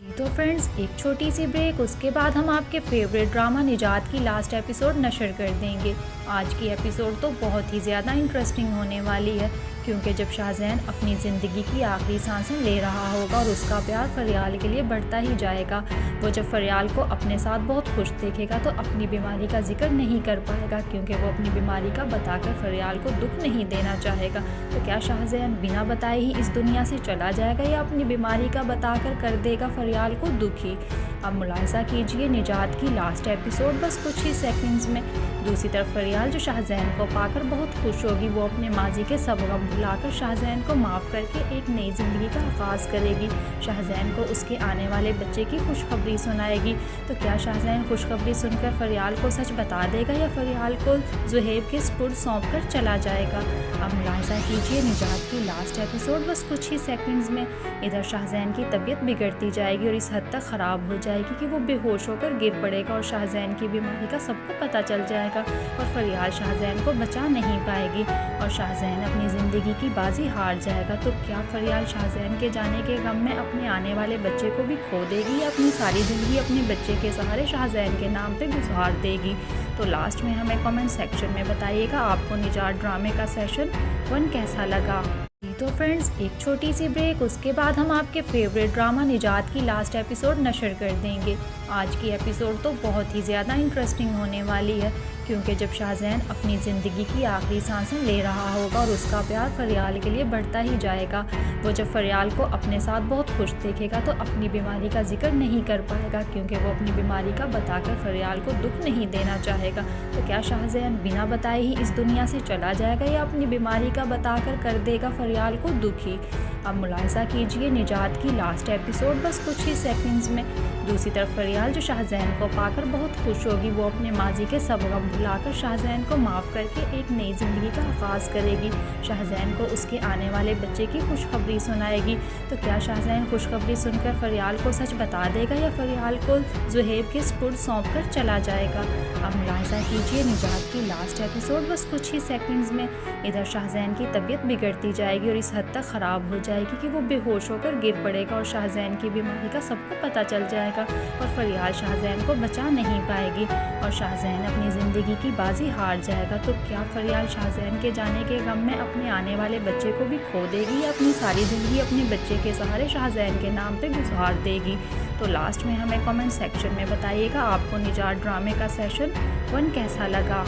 तो फ्रेंड्स, एक छोटी सी ब्रेक, उसके बाद हम आपके फेवरेट ड्रामा निजात की लास्ट एपिसोड नशर कर देंगे। आज की एपिसोड तो बहुत ही ज़्यादा इंटरेस्टिंग होने वाली है, क्योंकि जब शाहज़ैन अपनी ज़िंदगी की आखिरी सांसें ले रहा होगा और उसका प्यार फरियाल के लिए बढ़ता ही जाएगा, वो जब फरियाल को अपने साथ बहुत खुश देखेगा तो अपनी बीमारी का जिक्र नहीं कर पाएगा, क्योंकि वो अपनी बीमारी का बताकर फरियाल को दुख नहीं देना चाहेगा। तो क्या शाहज़ैन बिना बताए ही इस दुनिया से चला जाएगा या अपनी बीमारी का बताकर कर देगा फरियाल को दुखी? अब मुलाहिज़ा कीजिए निजात की लास्ट एपिसोड बस कुछ ही सेकंड्स में। दूसरी तरफ फरियाल जो शाहज़ैन को पाकर बहुत खुश होगी, वो अपने माजी के सब गम भुलाकर शाहज़ैन को माफ़ करके एक नई ज़िंदगी का आगाज़ करेगी। शाहज़ैन को उसके आने वाले बच्चे की खुशखबरी सुनाएगी। तो क्या शाहज़ैन खुशखबरी सुनकर फरियाल को सच बता देगा या फरियाल को ज़ुहैब के स्पुर्द सौंप कर चला जाएगा? अब मुलाहिज़ा कीजिए निजात की लास्ट एपिसोड बस कुछ ही सेकंड्स में। इधर शाहज़ैन की तबीयत बिगड़ती जाएगी और इस हद तक ख़राब हो जाएगी कि वो बेहोश होकर गिर पड़ेगा और शाहज़ैन की बीमारी का सबको पता चल जाएगा और फरियाल शाहज़ैन को बचा नहीं पाएगी और शाहज़ैन अपनी ज़िंदगी की बाजी हार जाएगा। तो क्या फरियाल शाहज़ैन के जाने के गम में अपने आने वाले बच्चे को भी खो देगी या अपनी सारी ज़िंदगी अपने बच्चे के सहारे शाहज़ैन के नाम पे गुज़ार देगी? तो लास्ट में हमें कमेंट सेक्शन में बताइएगा आपको निजात ड्रामे का सेशन 1 कैसा लगा। तो फ्रेंड्स, एक छोटी सी ब्रेक, उसके बाद हम आपके फेवरेट ड्रामा निजात की लास्ट एपिसोड नशर कर देंगे। आज की एपिसोड तो बहुत ही ज़्यादा इंटरेस्टिंग होने वाली है, क्योंकि जब शाहज़ैन अपनी ज़िंदगी की आखिरी सांसें ले रहा होगा और उसका प्यार फरियाल के लिए बढ़ता ही जाएगा, वो जब फरियाल को अपने साथ बहुत खुश देखेगा तो अपनी बीमारी का जिक्र नहीं कर पाएगा, क्योंकि वो अपनी बीमारी का बताकर फरियाल को दुख नहीं देना चाहेगा। तो क्या शाहज़ैन बिना बताए ही इस दुनिया से चला जाएगा या अपनी बीमारी का बताकर कर देगा फरियाल को दुखी? अब मुलाहिज़ा कीजिए निजात की लास्ट एपिसोड बस कुछ ही सेकंड्स में। दूसरी तरफ फरियाल जो शाहज़ैन को पाकर बहुत खुश होगी, वो अपने माजी के सब गम भुलाकर शाहज़ैन को माफ़ करके एक नई ज़िंदगी का आगाज़ करेगी। शाहज़ैन को उसके आने वाले बच्चे की खुशखबरी सुनाएगी। तो क्या शाहज़ैन खुशखबरी सुनकर फरियाल को सच बता देगा या फरियाल को ज़ुहैब के स्पुर्द सौंप कर चला जाएगा? अब मुलाहिज़ा कीजिए निजात की लास्ट एपिसोड बस कुछ ही सेकंड्स में। इधर शाहज़ैन की तबीयत बिगड़ती जाएगी और इस हद तक ख़राब हो जाएगी कि वो बेहोश होकर गिर पड़ेगा और शाहज़ैन की बीमारी का सबको पता चल जाएगा और फरियाल शाहज़ैन को बचा नहीं पाएगी और शाहज़ैन अपनी ज़िंदगी की बाजी हार जाएगा। तो क्या फरियाल शाहज़ैन के जाने के गम में अपने आने वाले बच्चे को भी खो देगी या अपनी सारी ज़िंदगी अपने बच्चे के सहारे शाहज़ैन के नाम पे गुज़ार देगी? तो लास्ट में हमें कमेंट सेक्शन में बताइएगा आपको निजात ड्रामे का सेशन 1 कैसा लगा।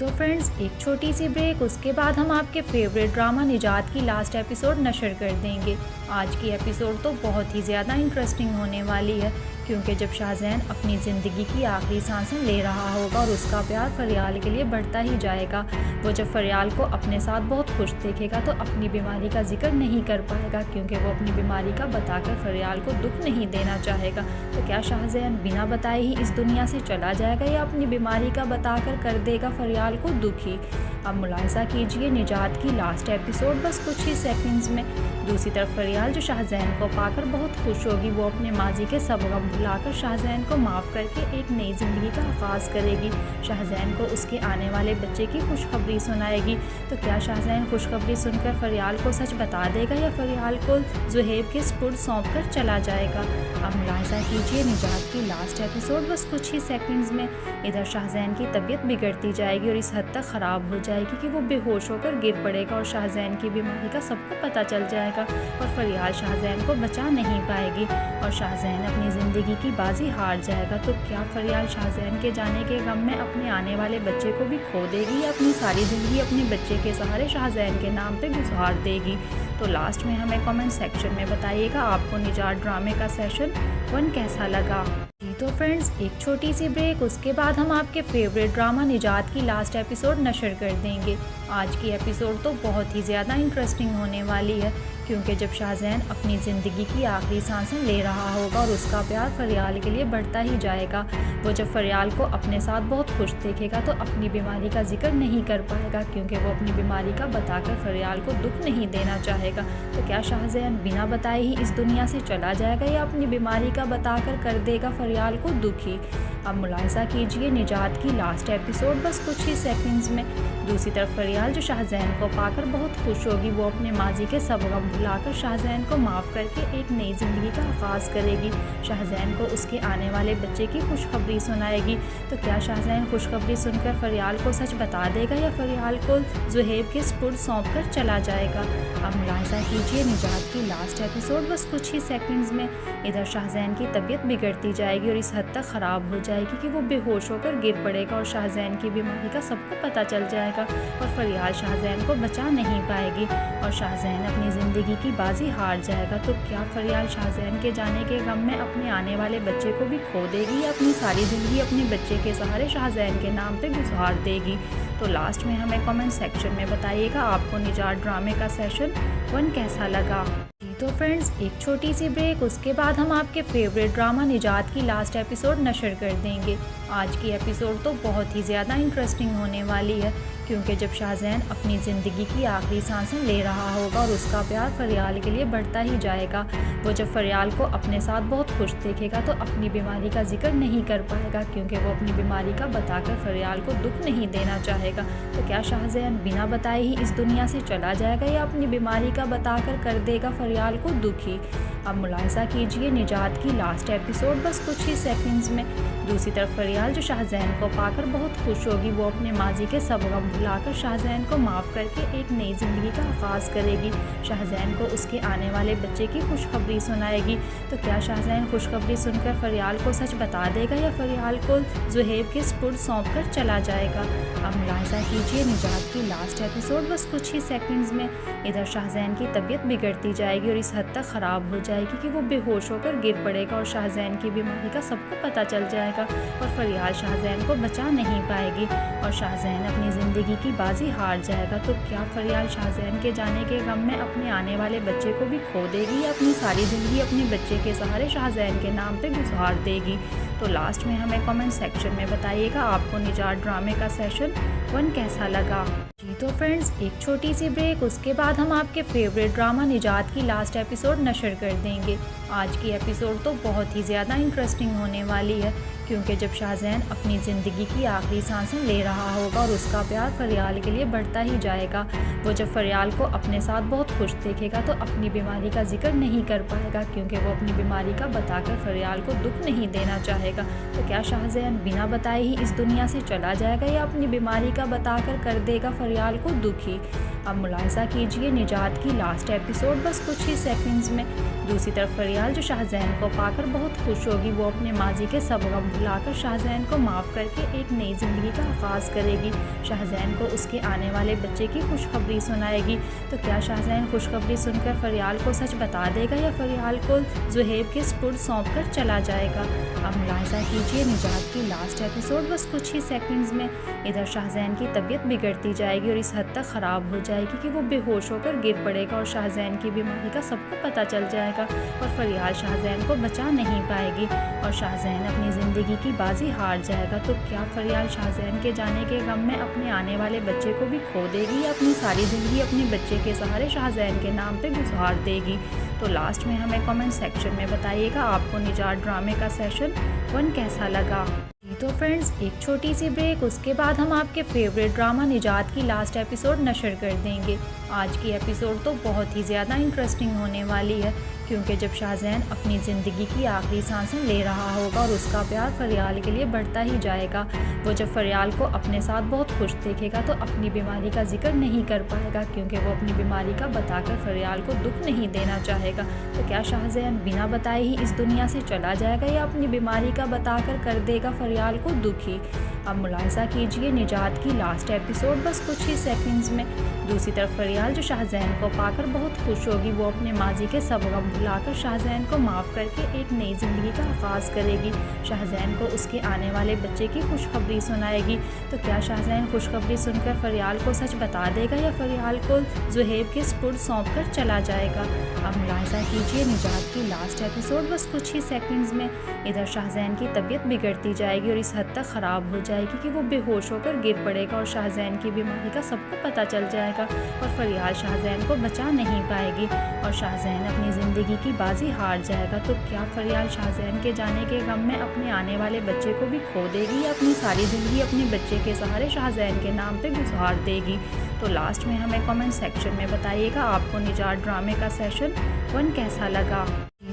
तो फ्रेंड्स, एक छोटी सी ब्रेक, उसके बाद हम आपके फेवरेट ड्रामा निजात की लास्ट एपिसोड नशर कर देंगे। आज की एपिसोड तो बहुत ही ज़्यादा इंटरेस्टिंग होने वाली है, क्योंकि जब शाहज़ैन अपनी ज़िंदगी की आखिरी सांसें ले रहा होगा और उसका प्यार फरियाल के लिए बढ़ता ही जाएगा, वो जब फरियाल को अपने साथ बहुत खुश देखेगा तो अपनी बीमारी का जिक्र नहीं कर पाएगा, क्योंकि वो अपनी बीमारी का बताकर फरियाल को दुख नहीं देना चाहेगा। तो क्या शाहज़ैन बिना बताए ही इस दुनिया से चला जाएगा या अपनी बीमारी का बताकर कर देगा फरियाल को दुखी? अब मुलाहिज़ा कीजिए निजात की लास्ट एपिसोड बस कुछ ही सेकंड्स में। दूसरी तरफ फरियाल जो शाहज़ैन को पाकर बहुत खुश होगी, वो अपने माजी के सब गम भुलाकर शाहज़ैन को माफ़ करके एक नई ज़िंदगी का आगाज़ करेगी। शाहज़ैन को उसके आने वाले बच्चे की खुशखबरी सुनाएगी। तो क्या शाहज़ैन खुशखबरी सुनकर फरियाल को सच बता देगा या फरियाल को ज़ुहैब के स्पुर्द सौंप कर चला जाएगा? अब मुलाहिज़ा कीजिए निजात की लास्ट एपिसोड बस कुछ ही सेकंड्स में। इधर शाहज़ैन की तबीयत बिगड़ती जाएगी और इस हद तक ख़राब हो जाएगी कि वो बेहोश होकर गिर पड़ेगा और शाहज़ैन की बीमारी का सबको पता चल जाएगा और फरियाल शाहज़ैन को बचा नहीं पाएगी और शाहज़ैन अपनी ज़िंदगी की बाजी हार जाएगा। तो क्या फरियाल शाहज़ैन के जाने के गम में अपने आने वाले बच्चे को भी खो देगी या अपनी सारी ज़िंदगी अपने बच्चे के सहारे शाहज़ैन के नाम पे गुजार देगी? तो लास्ट में हमें कमेंट सेक्शन में बताइएगा आपको निजात ड्रामे का सेशन 1 कैसा लगा। तो फ्रेंड्स, एक छोटी सी ब्रेक, उसके बाद हम आपके फेवरेट ड्रामा निजात की लास्ट एपिसोड नशर कर देंगे। आज की एपिसोड तो बहुत ही ज़्यादा इंटरेस्टिंग होने वाली है, क्योंकि जब शाहज़ैन अपनी ज़िंदगी की आखिरी सांसें ले रहा होगा और उसका प्यार फरियाल के लिए बढ़ता ही जाएगा, वो जब फरियाल को अपने साथ बहुत खुश देखेगा तो अपनी बीमारी का जिक्र नहीं कर पाएगा, क्योंकि वो अपनी बीमारी का बताकर फरियाल को दुख नहीं देना चाहेगा। तो क्या शाहज़ैन बिना बताए ही इस दुनिया से चला जाएगा या अपनी बीमारी का बताकर कर देगा फरियाल को दुखी? अब मुलाहिज़ा कीजिए निजात की लास्ट एपिसोड बस कुछ ही सेकंड्स में। दूसरी तरफ फरियाल जो शाहज़ैन को पाकर बहुत खुश होगी, वो अपने माजी के सब गम भुलाकर शाहज़ैन को माफ़ करके एक नई ज़िंदगी का आगाज़ करेगी। शाहज़ैन को उसके आने वाले बच्चे की खुशखबरी सुनाएगी। तो क्या शाहज़ैन खुशखबरी सुनकर फरियाल को सच बता देगा या फरियाल को ज़ुहैब के स्पुर्द सौंप कर चला जाएगा? अब मुलाहिज़ा कीजिए निजात की लास्ट एपिसोड बस कुछ ही सेकंड्स में। इधर शाहज़ैन की तबीयत बिगड़ती जाएगी और इस हद तक ख़राब हो जाएगी कि वो बेहोश होकर गिर पड़ेगा और शाहज़ैन की बीमारी का सबको पता चल जाएगा और फरियाल शाहज़ैन को बचा नहीं पाएगी और शाहज़ैन अपनी ज़िंदगी की बाजी हार जाएगा। तो क्या फरियाल शाहज़ैन के जाने के गम में अपने आने वाले बच्चे को भी खो देगी या अपनी सारी ज़िंदगी अपने बच्चे के सहारे शाहज़ैन के नाम पे गुजार देगी? तो लास्ट में हमें कमेंट सेक्शन में बताइएगा आपको निजात ड्रामे का सेशन 1 कैसा लगा। तो फ्रेंड्स, एक छोटी सी ब्रेक, उसके बाद हम आपके फेवरेट ड्रामा निजात की लास्ट एपिसोड नशर कर देंगे। आज की एपिसोड तो बहुत ही ज़्यादा इंटरेस्टिंग होने वाली है, क्योंकि जब शाहज़ैन अपनी ज़िंदगी की आखिरी सांसें ले रहा होगा और उसका प्यार फरियाल के लिए बढ़ता ही जाएगा, वो जब फरियाल को अपने साथ बहुत खुश देखेगा तो अपनी बीमारी का जिक्र नहीं कर पाएगा, क्योंकि वो अपनी बीमारी का बताकर फरियाल को दुख नहीं देना चाहेगा। तो क्या शाहज़ैन बिना बताए ही इस दुनिया से चला जाएगा या अपनी बीमारी का बताकर कर देगा फरियाल को दुखी? अब मुलाहिज़ा कीजिए निजात की लास्ट एपिसोड बस कुछ ही सेकंड्स में। दूसरी तरफ फरियाल जो शाहज़ैन को पाकर बहुत खुश होगी, वो अपने माजी के सब गम भुलाकर शाहज़ैन को माफ़ करके एक नई ज़िंदगी का आगाज़ करेगी। शाहज़ैन को उसके आने वाले बच्चे की खुशखबरी सुनाएगी। तो क्या शाहज़ैन खुशखबरी सुनकर फरियाल को सच बता देगा या फरियाल को ज़ुहैब के स्पुर्द सौंप कर चला जाएगा? अब मुलाहिज़ा कीजिए निजात की लास्ट एपिसोड बस कुछ ही सेकंड्स में। इधर शाहज़ैन की तबीयत बिगड़ती जाएगी और इस हद तक ख़राब हो जाएगी कि वो बेहोश होकर गिर पड़ेगा और शाहज़ैन की बीमारी का सबको पता चल जाएगा और फरियाल शाहज़ैन को बचा नहीं पाएगी और शाहज़ैन अपनी ज़िंदगी की बाजी हार जाएगा। तो क्या फरियाल शाहज़ैन के जाने के गम में अपने आने वाले बच्चे को भी खो देगी या अपनी सारी ज़िंदगी अपने बच्चे के सहारे शाहज़ैन के नाम पे गुजार देगी? तो लास्ट में हमें कमेंट सेक्शन में बताइएगा आपको निजात ड्रामे का सेशन 1 कैसा लगा। तो फ्रेंड्स, एक छोटी सी ब्रेक, उसके बाद हम आपके फेवरेट ड्रामा निजात की लास्ट एपिसोड नशर कर देंगे। आज की एपिसोड तो बहुत ही ज़्यादा इंटरेस्टिंग होने वाली है, क्योंकि जब शाहज़ैन अपनी ज़िंदगी की आखिरी सांसें ले रहा होगा और उसका प्यार फरियाल के लिए बढ़ता ही जाएगा, वो जब फरियाल को अपने साथ बहुत खुश देखेगा तो अपनी बीमारी का जिक्र नहीं कर पाएगा, क्योंकि वो अपनी बीमारी का बताकर फरियाल को दुख नहीं देना चाहेगा। तो क्या शाहज़ैन बिना बताए ही इस दुनिया से चला जाएगा या अपनी बीमारी का बताकर कर देगा फरियाल को दुखी? अब मुलाहिज़ा कीजिए निजात की लास्ट एपिसोड बस कुछ ही सेकंड्स में। दूसरी तरफ फरियाल जो शाहज़ैन को पाकर बहुत खुश होगी, वो अपने माजी के सब गम भुलाकर शाहज़ैन को माफ़ करके एक नई ज़िंदगी का आगाज़ करेगी। शाहज़ैन को उसके आने वाले बच्चे की खुशखबरी सुनाएगी। तो क्या शाहज़ैन खुशखबरी सुनकर फरियाल को सच बता देगा या फरियाल को ज़ुहैब के स्पुर्द सौंप कर चला जाएगा? अब मुलाहिज़ा कीजिए निजात की लास्ट एपिसोड बस कुछ ही सेकंड्स में। इधर शाहज़ैन की तबीयत बिगड़ती जाएगी जाएगी और इस हद तक ख़राब हो जाएगी कि वो बेहोश होकर गिर पड़ेगा और शाहज़ैन की बीमारी का सबको पता चल जाएगा और फरियाल शाहज़ैन को बचा नहीं पाएगी और शाहज़ैन अपनी ज़िंदगी की बाजी हार जाएगा। तो क्या फरियाल शाहज़ैन के जाने के गम में अपने आने वाले बच्चे को भी खो देगी या अपनी सारी ज़िंदगी अपने बच्चे के सहारे शाहज़ैन के नाम पे गुज़ार देगी? तो लास्ट में हमें कमेंट सेक्शन में बताइएगा आपको निजात ड्रामे का सेशन 1 कैसा लगा। तो फ्रेंड्स, एक छोटी सी ब्रेक, उसके बाद हम आपके फेवरेट ड्रामा निजात की लास्ट एपिसोड नशर कर देंगे। आज की एपिसोड तो बहुत ही ज़्यादा इंटरेस्टिंग होने वाली है, क्योंकि जब शाहज़ैन अपनी ज़िंदगी की आखिरी सांसें ले रहा होगा और उसका प्यार फरियाल के लिए बढ़ता ही जाएगा, वो जब फरियाल को अपने साथ बहुत खुश देखेगा तो अपनी बीमारी का जिक्र नहीं कर पाएगा, क्योंकि वो अपनी बीमारी का बताकर फरियाल को दुख नहीं देना चाहेगा। तो क्या शाहज़ैन बिना बताए ही इस दुनिया से चला जाएगा या अपनी बीमारी का बताकर कर देगा फरियाल को दुखी? अब मुलाहिज़ा कीजिए निजात की लास्ट एपिसोड बस कुछ ही सेकंड्स में। दूसरी तरफ फरियाल जो शाहज़ैन को पाकर बहुत खुश होगी, वो अपने माजी के सब गम भुलाकर शाहज़ैन को माफ़ करके एक नई ज़िंदगी का आगाज़ करेगी। शाहज़ैन को उसके आने वाले बच्चे की खुशखबरी सुनाएगी। तो क्या शाहज़ैन खुशखबरी सुनकर फरियाल को सच बता देगा या फरियाल को ज़ुहैब के स्पुर्द सौंप कर चला जाएगा? अब मुलाहिज़ा कीजिए निजात की लास्ट एपिसोड बस कुछ ही सेकंड्स में। इधर शाहज़ैन की तबीयत बिगड़ती जाएगी और इस हद तक ख़राब हो जाएगी कि वो बेहोश होकर गिर पड़ेगा और शाहज़ैन की बीमारी का सबको पता चल जाएगा और फरियाल शाहज़ैन को बचा नहीं पाएगी और शाहज़ैन अपनी ज़िंदगी की बाजी हार जाएगा। तो क्या फरियाल शाहज़ैन के जाने के गम में अपने आने वाले बच्चे को भी खो देगी या अपनी सारी ज़िंदगी अपने बच्चे के सहारे शाहज़ैन के नाम पे गुज़ार देगी? तो लास्ट में हमें कमेंट सेक्शन में बताइएगा आपको निजात ड्रामे का सेशन 1 कैसा लगा।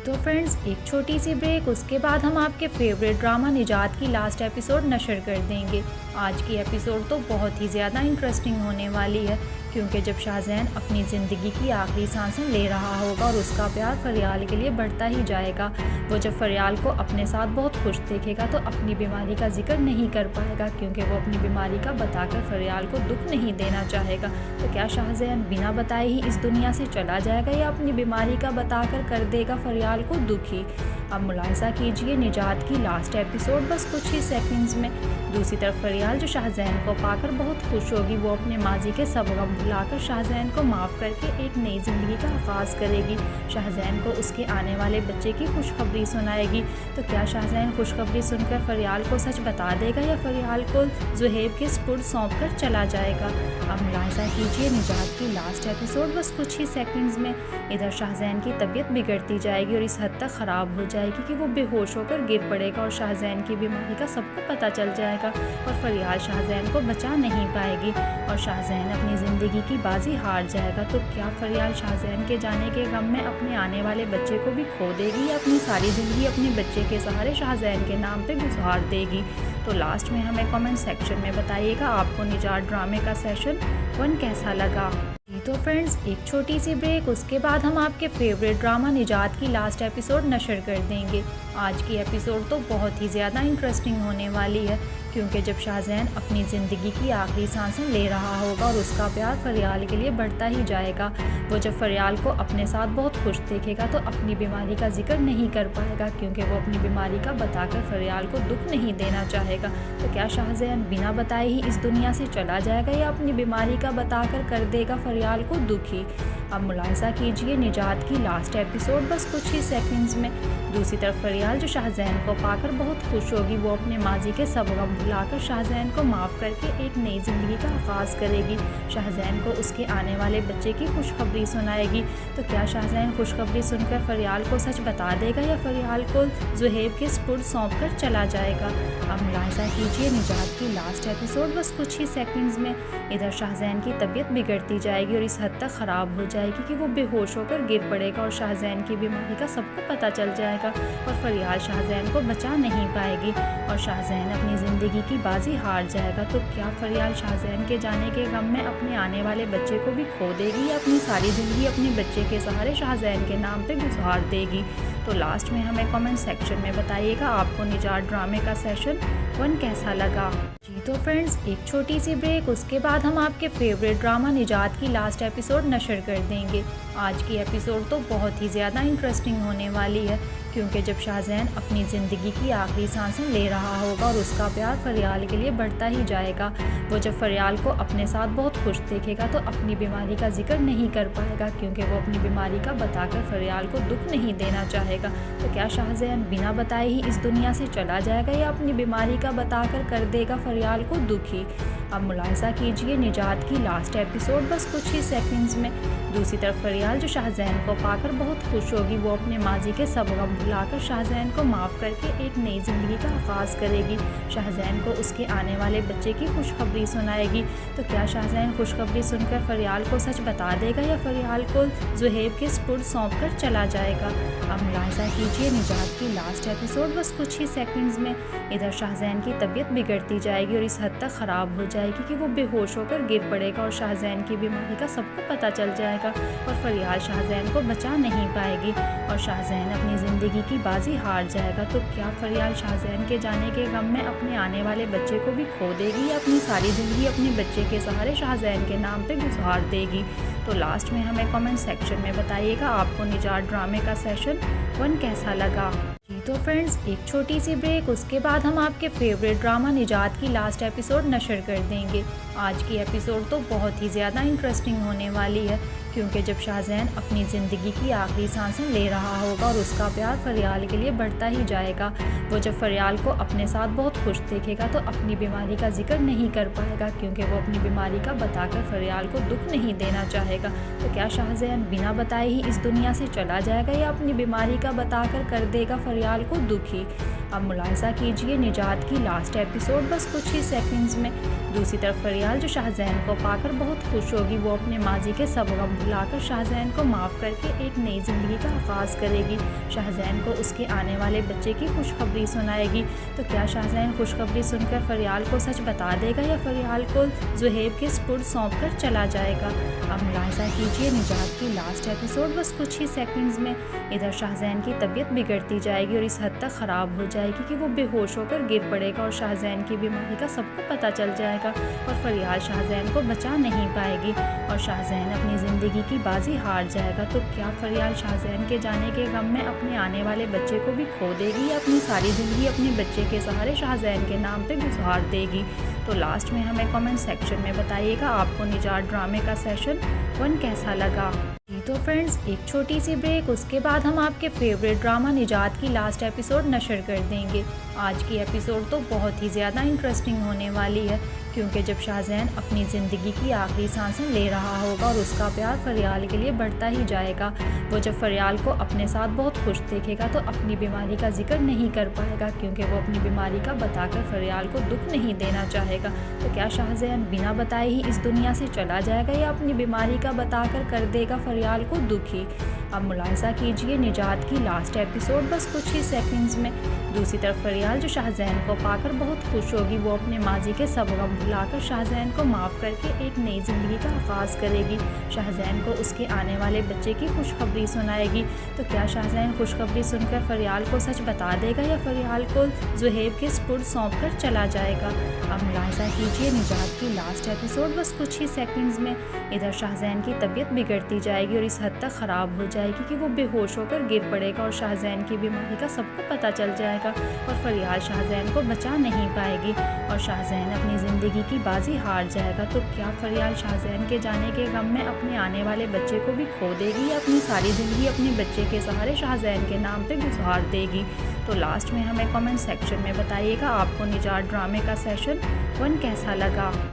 तो फ्रेंड्स, एक छोटी सी ब्रेक, उसके बाद हम आपके फेवरेट ड्रामा निजात की लास्ट एपिसोड नशर कर देंगे। आज की एपिसोड तो बहुत ही ज़्यादा इंटरेस्टिंग होने वाली है, क्योंकि जब शाहज़ैन अपनी ज़िंदगी की आखिरी सांसें ले रहा होगा और उसका प्यार फरियाल के लिए बढ़ता ही जाएगा, वो जब फरियाल को अपने साथ बहुत खुश देखेगा तो अपनी बीमारी का जिक्र नहीं कर पाएगा, क्योंकि वो अपनी बीमारी का बताकर फरियाल को दुख नहीं देना चाहेगा। तो क्या शाहज़ैन बिना बताए ही इस दुनिया से चला जाएगा या अपनी बीमारी का बताकर कर देगा फरियाल को दुखी? अब मुलाहिज़ा कीजिए निजात की लास्ट एपिसोड बस कुछ ही सेकंड्स में। दूसरी तरफ फरियाल जो शाहज़ैन को पाकर बहुत खुश होगी, वो अपने माजी के सब गम भुलाकर शाहज़ैन को माफ़ करके एक नई ज़िंदगी का आगाज़ करेगी। शाहज़ैन को उसके आने वाले बच्चे की खुशखबरी सुनाएगी। तो क्या शाहज़ैन खुशखबरी सुनकर फरियाल को सच बता देगा या फरियाल को ज़ुहैब के स्पुर्द सौंप कर चला जाएगा? अब मुलाहिज़ा कीजिए निजात की लास्ट एपिसोड बस कुछ ही सेकंड्स में। इधर शाहज़ैन की तबीयत बिगड़ती जाएगी और इस हद तक ख़राब हो जाएगी कि वो बेहोश होकर गिर पड़ेगा और शाहज़ैन की बीमारी का सबको पता चल जाएगा और फरियाल शाहज़ैन को बचा नहीं पाएगी और शाहज़ैन अपनी ज़िंदगी की बाजी हार जाएगा। तो क्या फरियाल शाहज़ैन के जाने के गम में अपने आने वाले बच्चे को भी खो देगी या अपनी सारी ज़िंदगी अपने बच्चे के सहारे शाहज़ैन के नाम पे गुज़ार देगी? तो लास्ट में हमें कमेंट सेक्शन में बताइएगा आपको निजात ड्रामे का सेशन 1 कैसा लगा। तो फ्रेंड्स, एक छोटी सी ब्रेक, उसके बाद हम आपके फेवरेट ड्रामा निजात की लास्ट एपिसोड नशर कर देंगे। आज की एपिसोड तो बहुत ही ज़्यादा इंटरेस्टिंग होने वाली है, क्योंकि जब शाहज़ैन अपनी ज़िंदगी की आखिरी सांसें ले रहा होगा और उसका प्यार फरियाल के लिए बढ़ता ही जाएगा, वो जब फरियाल को अपने साथ बहुत खुश देखेगा तो अपनी बीमारी का जिक्र नहीं कर पाएगा, क्योंकि वो अपनी बीमारी का बताकर फरियाल को दुख नहीं देना चाहेगा। तो क्या शाहज़ैन बिना बताए ही इस दुनिया से चला जाएगा या अपनी बीमारी का बताकर कर देगा फरियाल को दुखी? अब मुलाहिज़ा कीजिए निजात की लास्ट एपिसोड बस कुछ ही सेकंड्स में। दूसरी तरफ फरियाल जो शाहज़ैन को पाकर बहुत खुश होगी, वो अपने माजी के सब गम भुलाकर शाहज़ैन को माफ़ करके एक नई ज़िंदगी का आगाज़ करेगी। शाहज़ैन को उसके आने वाले बच्चे की खुशखबरी सुनाएगी। तो क्या शाहज़ैन खुशखबरी सुनकर फरियाल को सच बता देगा या फरियाल को ज़ुहैब के स्पुर्द सौंप कर चला जाएगा? अब मुलाहिज़ा कीजिए निजात की लास्ट एपिसोड बस कुछ ही सेकंड्स में। इधर शाहज़ैन की तबीयत बिगड़ती जाएगी और इस हद तक ख़राब हो जाएगी कि वो बेहोश होकर गिर पड़ेगा और शाहज़ैन की बीमारी का सबको पता चल जाएगा और फरियाल शाहज़ैन को बचा नहीं पाएगी और शाहज़ैन अपनी ज़िंदगी की बाजी हार जाएगा। तो क्या फरियाल शाहज़ैन के जाने के गम में अपने आने वाले बच्चे को भी खो देगी या अपनी सारी ज़िंदगी अपने बच्चे के सहारे शाहज़ैन के नाम पे गुज़ार देगी? तो लास्ट में हमें कमेंट सेक्शन में बताइएगा आपको निजात ड्रामे का सेशन वन कैसा लगा। जी तो फ्रेंड्स, एक छोटी सी ब्रेक, उसके बाद हम आपके फेवरेट ड्रामा निजात की लास्ट एपिसोड नशर कर देंगे। आज की एपिसोड तो बहुत ही ज़्यादा इंटरेस्टिंग होने वाली है, क्योंकि जब शाहज़ैन अपनी ज़िंदगी की आखिरी सांसें ले रहा होगा और उसका प्यार फरियाल के लिए बढ़ता ही जाएगा। वो जब फरियाल को अपने साथ बहुत खुश देखेगा तो अपनी बीमारी का जिक्र नहीं कर पाएगा, क्योंकि वो अपनी बीमारी का बताकर फरियाल को दुख नहीं देना चाहेगा। तो क्या शाहज़ैन बिना बताए ही इस दुनिया से चला जाएगा या अपनी बीमारी का बताकर कर देगा फरियाल को दुखी? अब मुलाहिज़ा कीजिए निजात की लास्ट एपिसोड बस कुछ ही सेकंड्स में। दूसरी तरफ फरियाल जो शाहज़ैन को पाकर बहुत खुश होगी, वो अपने माजी के सब गम भुलाकर शाहज़ैन को माफ़ करके एक नई ज़िंदगी का आगाज़ करेगी। शाहज़ैन को उसके आने वाले बच्चे की खुशखबरी सुनाएगी। तो क्या शाहज़ैन खुशखबरी सुनकर फरियाल को सच बता देगा या फरियाल को ज़ुहैब के स्पुर्द सौंप कर चला जाएगा? अब मुलाहिज़ा कीजिए निजात की लास्ट एपिसोड बस कुछ ही सेकंड्स में। इधर शाहज़ैन की तबीयत बिगड़ती जाएगी और इस हद तक ख़राब हो जाएगी कि वो बेहोश होकर गिर पड़ेगा और शाहज़ैन की बीमारी का सबको पता चल जाएगा और फरियाल शाहज़ैन को बचा नहीं पाएगी और शाहज़ैन अपनी ज़िंदगी की बाजी हार जाएगा। तो क्या फरियाल शाहज़ैन के जाने के गम में अपने आने वाले बच्चे को भी खो देगी या अपनी सारी ज़िंदगी अपने बच्चे के सहारे शाहज़ैन के नाम पे गुजार देगी? तो लास्ट में हमें कमेंट सेक्शन में बताइएगा आपको निजात ड्रामे का सेशन 1 कैसा लगा। जी तो फ्रेंड्स, एक छोटी सी ब्रेक, उसके बाद हम आपके फेवरेट ड्रामा निजात की लास्ट एपिसोड नशर कर देंगे। आज की एपिसोड तो बहुत ही ज़्यादा इंटरेस्टिंग होने वाली है, क्योंकि जब शाहज़ैन अपनी ज़िंदगी की आखिरी सांसें ले रहा होगा और उसका प्यार फरियाल के लिए बढ़ता ही जाएगा। वो जब फरियाल को अपने साथ बहुत खुश देखेगा तो अपनी बीमारी का जिक्र नहीं कर पाएगा, क्योंकि वो अपनी बीमारी का बताकर फरियाल को दुख नहीं देना चाहेगा। तो क्या शाहज़ैन बिना बताए ही इस दुनिया से चला जाएगा या अपनी बीमारी का बताकर कर देगा फरियाल को दुखी? अब मुलाहिज़ा कीजिए निजात की लास्ट एपिसोड बस कुछ ही सेकंड्स में। दूसरी तरफ फरियाल जो शाहज़ैन को पाकर बहुत खुश होगी, वो अपने माजी के सब गम भुलाकर शाहज़ैन को माफ़ करके एक नई ज़िंदगी का आगाज़ करेगी। शाहज़ैन को उसके आने वाले बच्चे की खुशखबरी सुनाएगी। तो क्या शाहज़ैन खुशखबरी सुनकर फरियाल को सच बता देगा या फरियाल को ज़ुहैब के स्पुर्द सौंप कर चला जाएगा? अब मुलाहिज़ा कीजिए निजात की लास्ट एपिसोड बस कुछ ही सेकंड्स में। इधर शाहज़ैन की तबीयत बिगड़ती जाएगी और इस हद तक ख़राब हो जाएगी कि वो बेहोश होकर गिर पड़ेगा और शाहज़ैन की बीमारी का सबको पता चल जाएगा और फरियाल शाहज़ैन को बचा नहीं पाएगी और शाहज़ैन अपनी ज़िंदगी की बाजी हार जाएगा। तो क्या फरियाल शाहज़ैन के जाने के गम में अपने आने वाले बच्चे को भी खो देगी या अपनी सारी ज़िंदगी अपने बच्चे के सहारे शाहज़ैन के नाम पे गुजार देगी? तो लास्ट में हमें कमेंट सेक्शन में बताइएगा आपको निजात ड्रामे का सेशन 1 कैसा लगा। जी तो फ्रेंड्स, एक छोटी सी ब्रेक, उसके बाद हम आपके फेवरेट ड्रामा निजात की लास्ट एपिसोड नशर कर देंगे। आज की एपिसोड तो बहुत ही ज़्यादा इंटरेस्टिंग होने वाली है, क्योंकि जब शाहज़ैन अपनी ज़िंदगी की आखिरी सांसें ले रहा होगा और उसका प्यार फरियाल के लिए बढ़ता ही जाएगा। वो जब फरियाल को अपने साथ बहुत खुश देखेगा तो अपनी बीमारी का जिक्र नहीं कर पाएगा, क्योंकि वो अपनी बीमारी का बताकर फरियाल को दुख नहीं देना चाहेगा। तो क्या शाहज़ैन बिना बताए ही इस दुनिया से चला जाएगा या अपनी बीमारी का बताकर कर देगा फरियाल को दुखी? अब मुलाहिज़ा कीजिए निजात की लास्ट एपिसोड बस कुछ ही सेकंड्स में। दूसरी तरफ फरियाल जो शाहज़ैन को पाकर बहुत खुश होगी, वो अपने माजी के सब गम भुलाकर शाहज़ैन को माफ़ करके एक नई ज़िंदगी का आगाज़ करेगी। शाहज़ैन को उसके आने वाले बच्चे की खुशखबरी सुनाएगी। तो क्या शाहज़ैन खुशखबरी सुनकर फरियाल को सच बता देगा या फरियाल को ज़ुहैब के स्पुर्द सौंप कर चला जाएगा? अब मुलाहिज़ा कीजिए निजात की लास्ट एपिसोड बस कुछ ही सेकंड्स में। इधर शाहज़ैन की तबीयत बिगड़ती जाएगी और इस हद तक ख़राब हो जाएगी कि वो बेहोश होकर गिर पड़ेगा और शाहज़ैन की बीमारी का सबको पता चल जाएगा और फरियाल शाहज़ैन को बचा नहीं पाएगी और शाहज़ैन अपनी ज़िंदगी की बाजी हार जाएगा। तो क्या फरियाल शाहज़ैन के जाने के गम में अपने आने वाले बच्चे को भी खो देगी या अपनी सारी ज़िंदगी अपने बच्चे के सहारे शाहज़ैन के नाम पे गुजार देगी? तो लास्ट में हमें कमेंट सेक्शन में बताइएगा आपको निजात ड्रामे का सेशन 1 कैसा लगा।